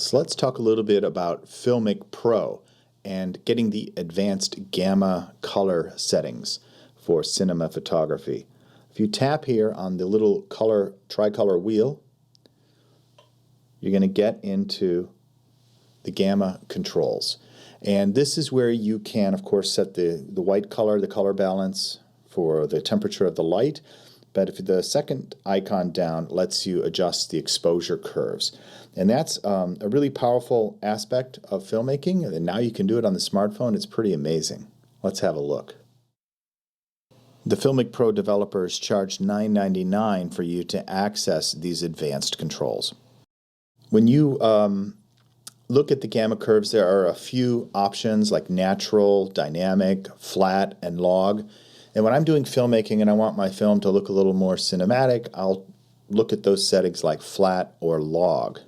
So let's talk a little bit about FiLMic Pro and getting the advanced gamma color settings for cinema photography. If you tap here on the little tricolor wheel, you're going to get into the gamma controls. And this is where you can, of course, set the white color, the color balance for the temperature of the light. But if the second icon down lets you adjust the exposure curves. And that's a really powerful aspect of filmmaking. And now you can do it on the smartphone. It's pretty amazing. Let's have a look. The FiLMic Pro developers charge $9.99 for you to access these advanced controls. When you look at the gamma curves, there are a few options like natural, dynamic, flat, and log. And when I'm doing filmmaking and I want my film to look a little more cinematic, I'll look at those settings like flat or log.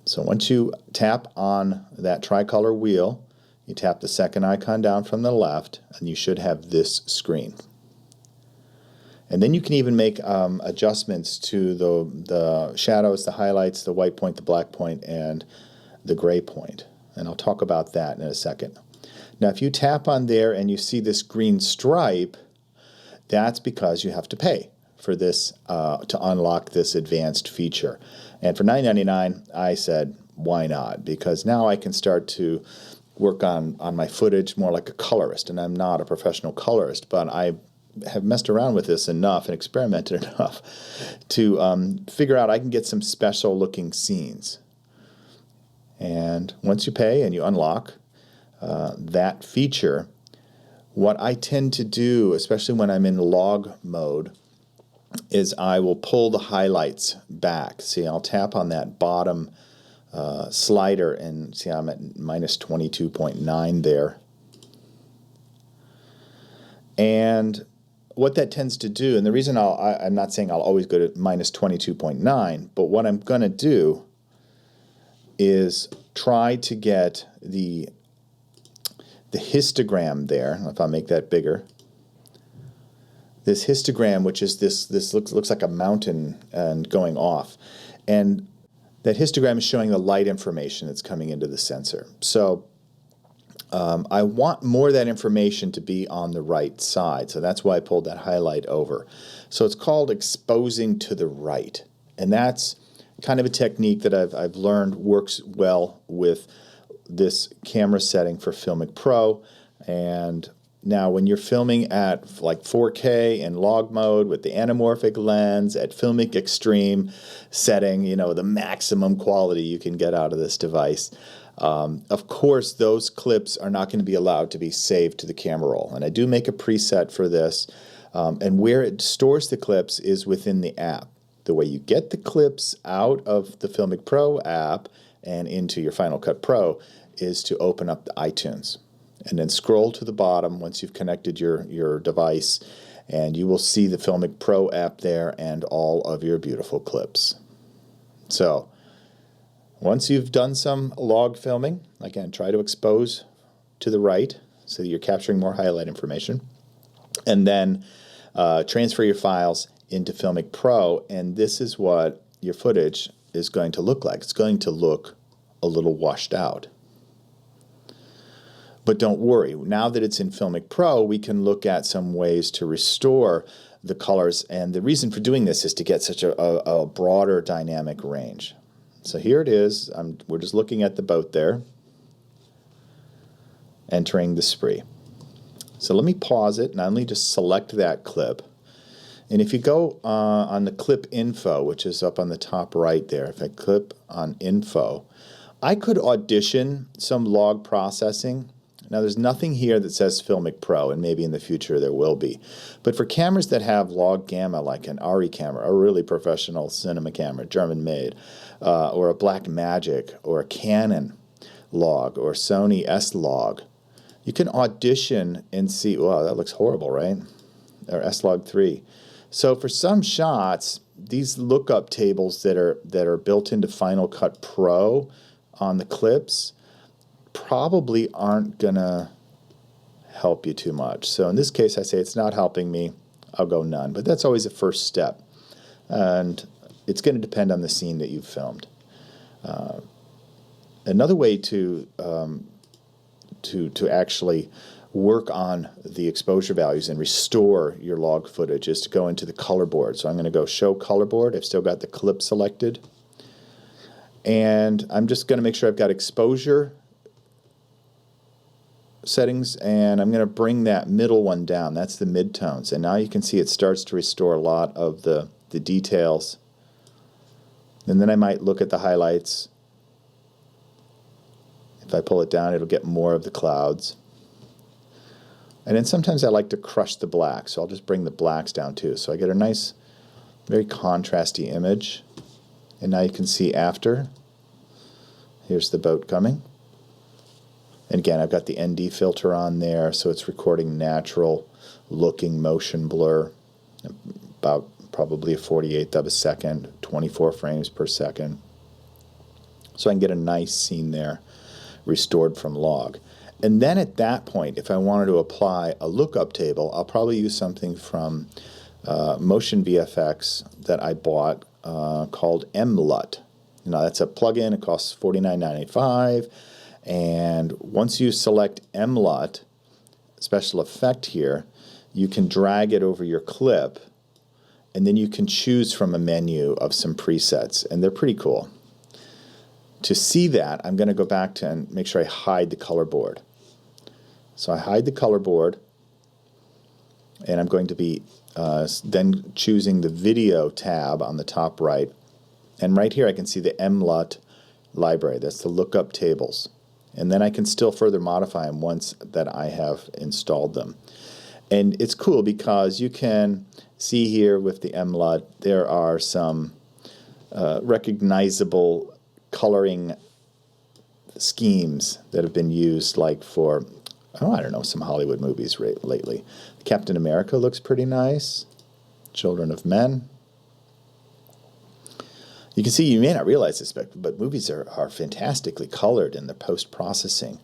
So once you tap on that tricolor wheel, you tap the second icon down from the left, and you should have this screen. And then you can even make adjustments to the shadows, the highlights, the white point, the black point, and the gray point. And I'll talk about that in a second. Now, if you tap on there and you see this green stripe, that's because you have to pay for this to unlock this advanced feature. And for $9.99, I said, why not? Because now I can start to work on my footage more like a colorist. And I'm not a professional colorist, but I have messed around with this enough and experimented enough to figure out I can get some special looking scenes. And once you pay and you unlock that feature, what I tend to do, especially when I'm in log mode, is I will pull the highlights back. See, I'll tap on that bottom slider and see I'm at minus 22.9 there. And what that tends to do, and the reason I'm not saying I'll always go to minus 22.9, but what I'm going to do is try to get the histogram there. If I make that bigger, this histogram, which is this looks like a mountain and going off, and that histogram is showing the light information that's coming into the sensor. So I want more of that information to be on the right side, so that's why I pulled that highlight over. So it's called exposing to the right, and that's kind of a technique that I've learned works well with this camera setting for FiLMic Pro. And now when you're filming at like 4K in log mode with the anamorphic lens at FiLMic Extreme setting, you know, the maximum quality you can get out of this device, of course those clips are not going to be allowed to be saved to the camera roll. And I do make a preset for this, and where it stores the clips is within the app. The way you get the clips out of the FiLMic Pro app and into your Final Cut Pro is to open up the iTunes and then scroll to the bottom once you've connected your device, and you will see the FiLMic Pro app there and all of your beautiful clips. So once you've done some log filming, again, try to expose to the right so that you're capturing more highlight information, and then transfer your files into FiLMic Pro, and this is what your footage is going to look like. It's going to look a little washed out. But don't worry, now that it's in FiLMic Pro, we can look at some ways to restore the colors, and the reason for doing this is to get such a broader dynamic range. So here it is. We're just looking at the boat there, entering the spree. So let me pause it, and let me just select that clip. And if you go on the clip info, which is up on the top right there, if I click on info, I could audition some log processing. Now there's nothing here that says FiLMic Pro, and maybe in the future there will be. But for cameras that have log gamma, like an ARRI camera, a really professional cinema camera, German made, or a Blackmagic, or a Canon log, or Sony S log, you can audition and see, wow, that looks horrible, right? Or S log 3. So for some shots, these lookup tables that are built into Final Cut Pro on the clips probably aren't going to help you too much. So in this case, I say it's not helping me. I'll go none. But that's always a first step. And it's going to depend on the scene that you've filmed. Another way to actually work on the exposure values and restore your log footage is to go into the color board. So I'm going to go Show Color Board. I've still got the clip selected. And I'm just going to make sure I've got exposure settings, and I'm going to bring that middle one down. That's the midtones. And now you can see it starts to restore a lot of the details. And then I might look at the highlights. If I pull it down, it'll get more of the clouds. And then sometimes I like to crush the black, so I'll just bring the blacks down too. So I get a nice, very contrasty image. And now you can see after. Here's the boat coming. And again, I've got the ND filter on there, so it's recording natural looking motion blur, about probably a 48th of a second, 24 frames per second. So I can get a nice scene there restored from log. And then at that point, if I wanted to apply a lookup table, I'll probably use something from Motion VFX that I bought called LUT. Now that's a plugin. It costs $49.95. And once you select LUT, special effect here, you can drag it over your clip, and then you can choose from a menu of some presets, and they're pretty cool. To see that, I'm going to go back to and make sure I hide the color board. So I hide the color board, and I'm going to be then choosing the video tab on the top right. And right here I can see the LUT library. That's the lookup tables. And then I can still further modify them once that I have installed them. And it's cool because you can see here with the LUT, there are some recognizable coloring schemes that have been used, like for, I don't know, some Hollywood movies lately. Captain America looks pretty nice. Children of Men. You can see, you may not realize this, but movies are fantastically colored in the post-processing.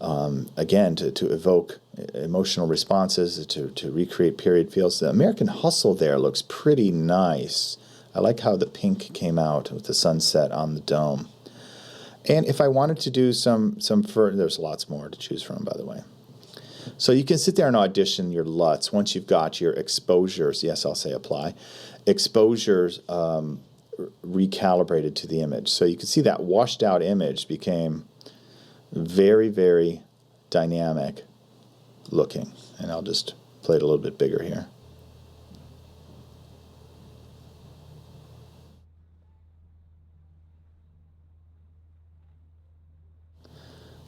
Again, to evoke emotional responses, to recreate period feels. The American Hustle there looks pretty nice. I like how the pink came out with the sunset on the dome. And if I wanted to do some further, there's lots more to choose from, by the way. So you can sit there and audition your LUTs once you've got your exposures. Yes, I'll say apply. Exposures recalibrated to the image. So you can see that washed out image became very, very dynamic looking. And I'll just play it a little bit bigger here.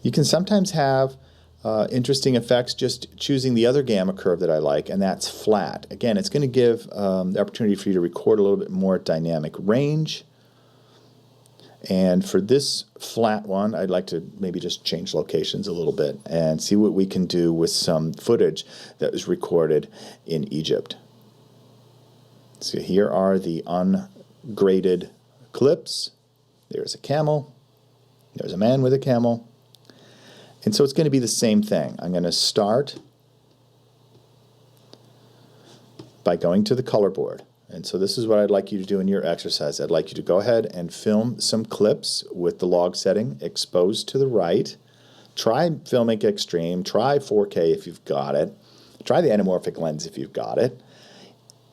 You can sometimes have interesting effects just choosing the other gamma curve that I like, and that's flat. Again, it's going to give the opportunity for you to record a little bit more dynamic range. And for this flat one, I'd like to maybe just change locations a little bit and see what we can do with some footage that was recorded in Egypt. So here are the ungraded clips. There's a camel. There's a man with a camel. And so it's going to be the same thing. I'm going to start by going to the color board. And so this is what I'd like you to do in your exercise. I'd like you to go ahead and film some clips with the log setting exposed to the right. Try FiLMic Extreme. Try 4K if you've got it. Try the anamorphic lens if you've got it.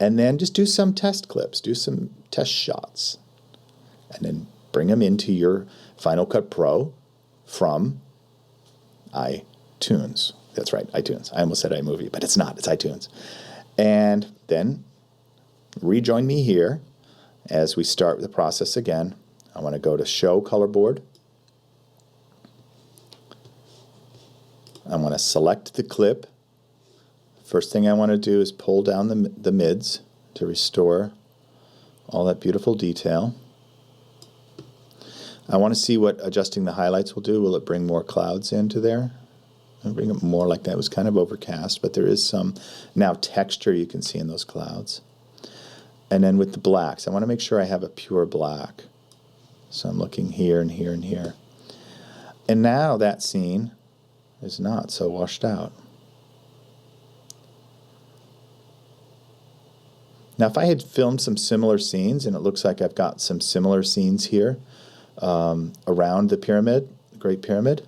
And then just do some test clips. Do some test shots. And then bring them into your Final Cut Pro from iTunes. That's right, iTunes. I almost said iMovie, but it's not. It's iTunes. And then rejoin me here as we start the process again. I want to go to Show Color Board. I want to select the clip. First thing I want to do is pull down the mids to restore all that beautiful detail. I want to see what adjusting the highlights will do. Will it bring more clouds into there? I'll bring it more like that. It was kind of overcast, but there is some now texture you can see in those clouds. And then with the blacks, I want to make sure I have a pure black. So I'm looking here and here and here. And now that scene is not so washed out. Now if I had filmed some similar scenes, and it looks like I've got some similar scenes here, around the pyramid, the Great Pyramid.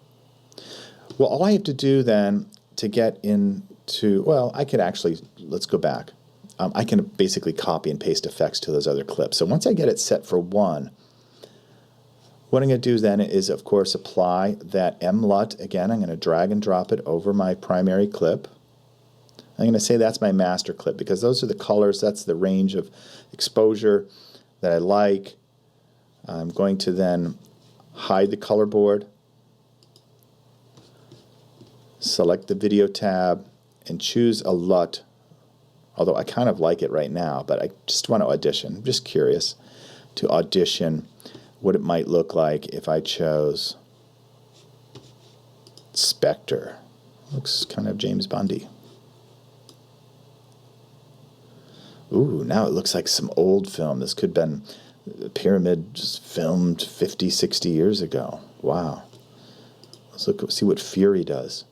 Well, all I have to do then to get into, well, I could actually, let's go back. I can basically copy and paste effects to those other clips. So once I get it set for one, what I'm going to do then is, of course, apply that MLUT. Again, I'm going to drag and drop it over my primary clip. I'm going to say that's my master clip because those are the colors, that's the range of exposure that I like. I'm going to then hide the color board, select the video tab, and choose a LUT. Although I kind of like it right now, but I just want to audition. I'm just curious to audition what it might look like if I chose Spectre. Looks kind of James Bondy. Ooh, now it looks like some old film. This could have been the Pyramid just filmed 50, 60 years ago. Wow. Let's look, see what Fury does.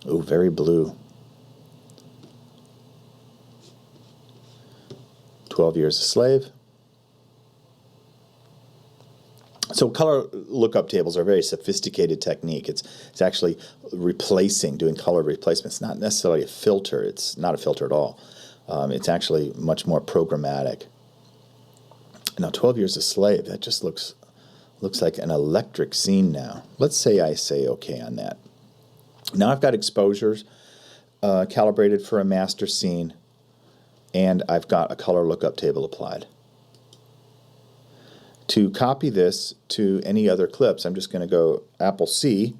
Ooh, very blue. 12 Years a Slave. So color lookup tables are a very sophisticated technique. It's actually replacing, doing color replacement. It's not necessarily a filter. It's not a filter at all. It's actually much more programmatic. Now, 12 Years a Slave, that just looks like an electric scene now. Let's say I say okay on that. Now I've got exposures calibrated for a master scene, and I've got a color lookup table applied. To copy this to any other clips, I'm just going to go Apple C,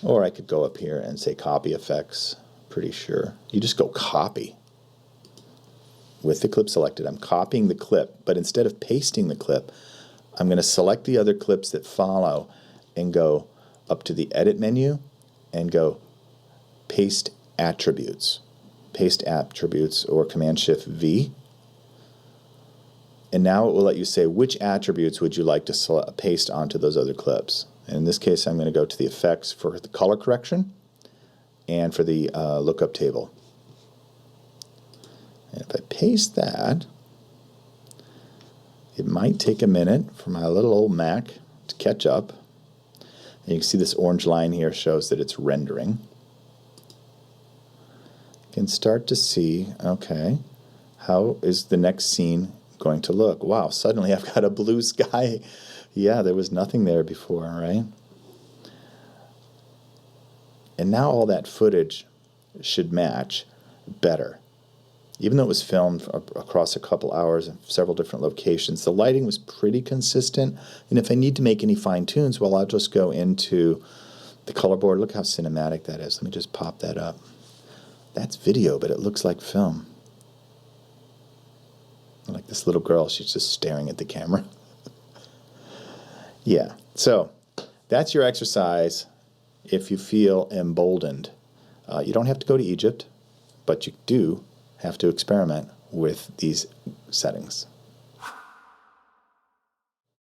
or I could go up here and say copy effects, pretty sure. You just go copy. With the clip selected, I'm copying the clip, but instead of pasting the clip, I'm going to select the other clips that follow and go up to the edit menu and go paste attributes. Paste attributes or Command-Shift-V. And now it will let you say which attributes would you like to paste onto those other clips. And in this case, I'm going to go to the effects for the color correction and for the lookup table. And if I paste that, it might take a minute for my little old Mac to catch up. And you can see this orange line here shows that it's rendering. You can start to see, okay, how is the next scene going to look? Wow, suddenly I've got a blue sky. Yeah, there was nothing there before, right? And now all that footage should match better. Even though it was filmed across a couple hours in several different locations, the lighting was pretty consistent. And if I need to make any fine tunes, well, I'll just go into the color board. Look how cinematic that is. Let me just pop that up. That's video, but it looks like film. Like this little girl, she's just staring at the camera. Yeah, so that's your exercise if you feel emboldened. You don't have to go to Egypt, but you do have to experiment with these settings.